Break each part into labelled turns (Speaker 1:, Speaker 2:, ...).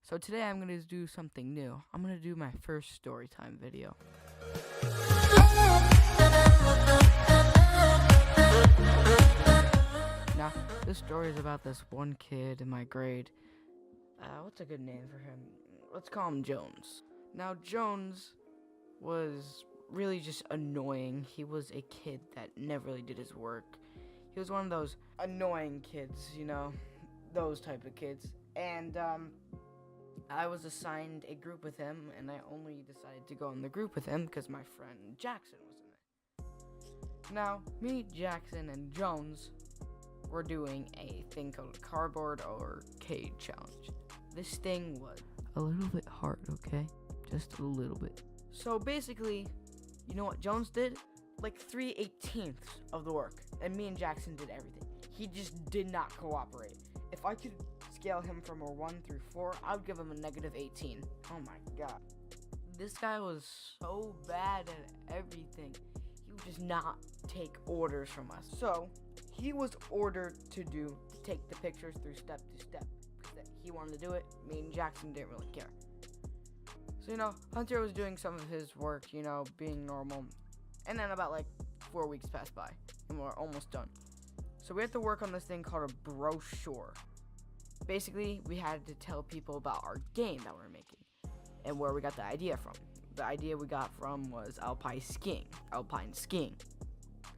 Speaker 1: So today I'm going to do something new. I'm going to do my first story time video. Now, this story is about this one kid in my grade. What's a good name for him? Let's call him Jones. Now, Jones was really just annoying. He was a kid that never really did his work. He was one of those annoying kids, those type of kids. And, I was assigned a group with him, and I only decided to go in the group with him because my friend Jackson was in it. Now, me, Jackson, and Jones were doing a thing called a cardboard or cage challenge. This thing was a little bit hard, okay? Just a little bit. So basically, you know what Jones did? Like 3/18 of the work, and me and Jackson did everything. He just did not cooperate. If I could scale him from a 1 through 4, I would give him a -18. Oh my god. This guy was so bad at everything. He would just not take orders from us. So, he was ordered to take the pictures through step to step. Because he wanted to do it, me and Jackson didn't really care. So, Hunter was doing some of his work, being normal. And then about 4 weeks passed by, and we're almost done. So we had to work on this thing called a brochure. Basically, we had to tell people about our game that we were making and where we got the idea from. The idea we got from was alpine skiing. Alpine skiing.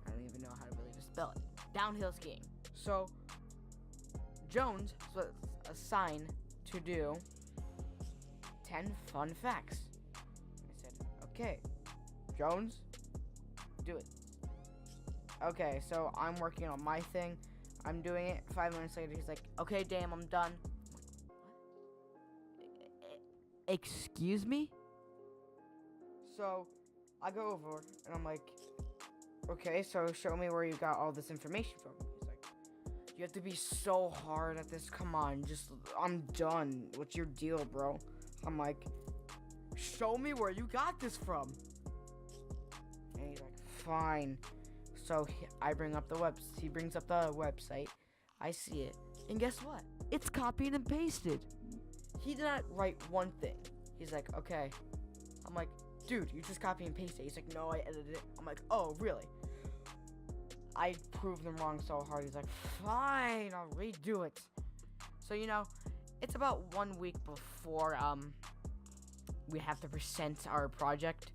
Speaker 1: I don't even know how to really just spell it. Downhill skiing. So, Jones was assigned to do 10 fun facts. I said, okay, Jones, do it. Okay, so I'm working on my thing. I'm doing it. 5 minutes later, he's like, okay, damn, I'm done. What? Excuse me? So, I go over, and I'm like, okay, so show me where you got all this information from. He's like, you have to be so hard at this. Come on, I'm done. What's your deal, bro? I'm like, show me where you got this from. And he's like, fine. So I bring up he brings up the website. I see it. And guess what? It's copied and pasted. He did not write one thing. He's like, okay. I'm like, dude, you just copy and paste it. He's like, no, I edited it. I'm like, oh, really? I proved him wrong so hard. He's like, fine, I'll redo it. So, it's about 1 week before we have to present our project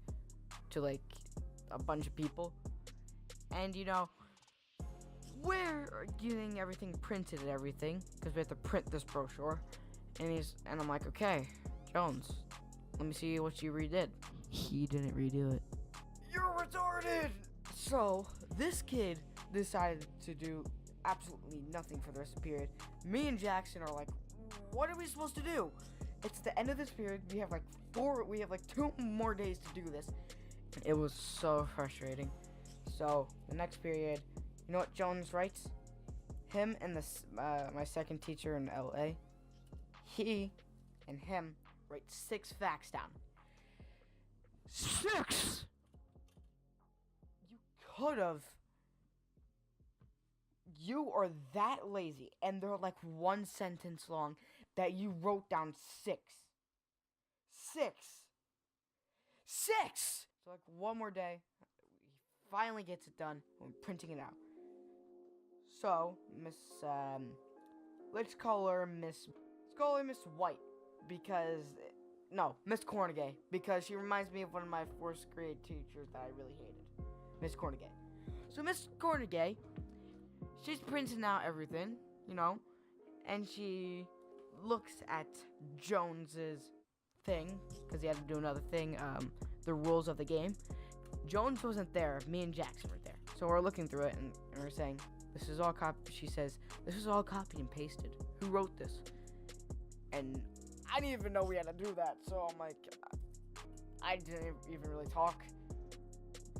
Speaker 1: to a bunch of people. And, we're getting everything printed and everything, because we have to print this brochure. And I'm like, okay, Jones, let me see what you redid. He didn't redo it. You're retarded! So, this kid decided to do absolutely nothing for the rest of the period. Me and Jackson are like, what are we supposed to do? It's the end of this period. We have 2 more days to do this. It was so frustrating. So, the next period, you know what Jones writes? Him and my second teacher in LA, he and him write 6 facts down. 6! You could've. You are that lazy, and they're 1 sentence long, that you wrote down 6. 6! 6! So, 1 more day. Finally gets it done. We're printing it out. So, Miss White, because, no, Miss Cornegay, because she reminds me of one of my 4th grade teachers that I really hated. Miss Cornegay. So, Miss Cornegay, she's printing out everything, and she looks at Jones's thing, because he had to do another thing, the rules of the game. Jones wasn't there. Me and Jackson were there. So we're looking through it, and we're saying, this is all copy. She says, this is all copied and pasted. Who wrote this? And I didn't even know we had to do that. So I'm like, I didn't even really talk.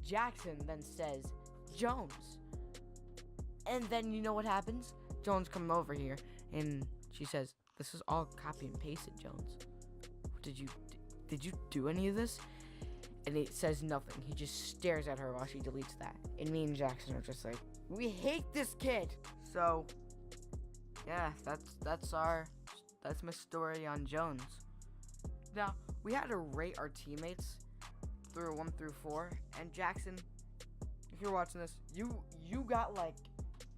Speaker 1: Jackson then says, Jones. And then you know what happens? Jones comes over here, and she says, this is all copy and pasted, Jones. Did you do any of this? And it says nothing. He just stares at her while she deletes that. And me and Jackson are just like, we hate this kid. So, yeah, that's our that's my story on Jones. Now, we had to rate our teammates through 1 through 4, and Jackson, if you're watching this, you got like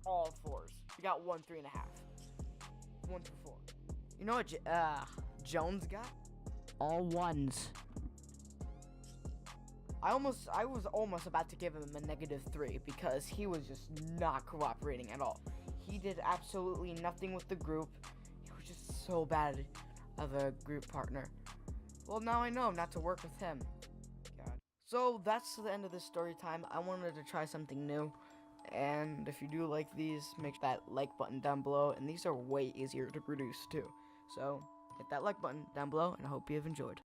Speaker 1: all 4s. You got 1, 3.5. 1 through 4. You know what Jones got? All 1s. I was almost about to give him a -3 because he was just not cooperating at all. He did absolutely nothing with the group. He was just so bad of a group partner. Well, now I know not to work with him. God. So that's the end of this story time. I wanted to try something new. And if you do like these, make that like button down below. And these are way easier to produce too. So hit that like button down below, and I hope you have enjoyed.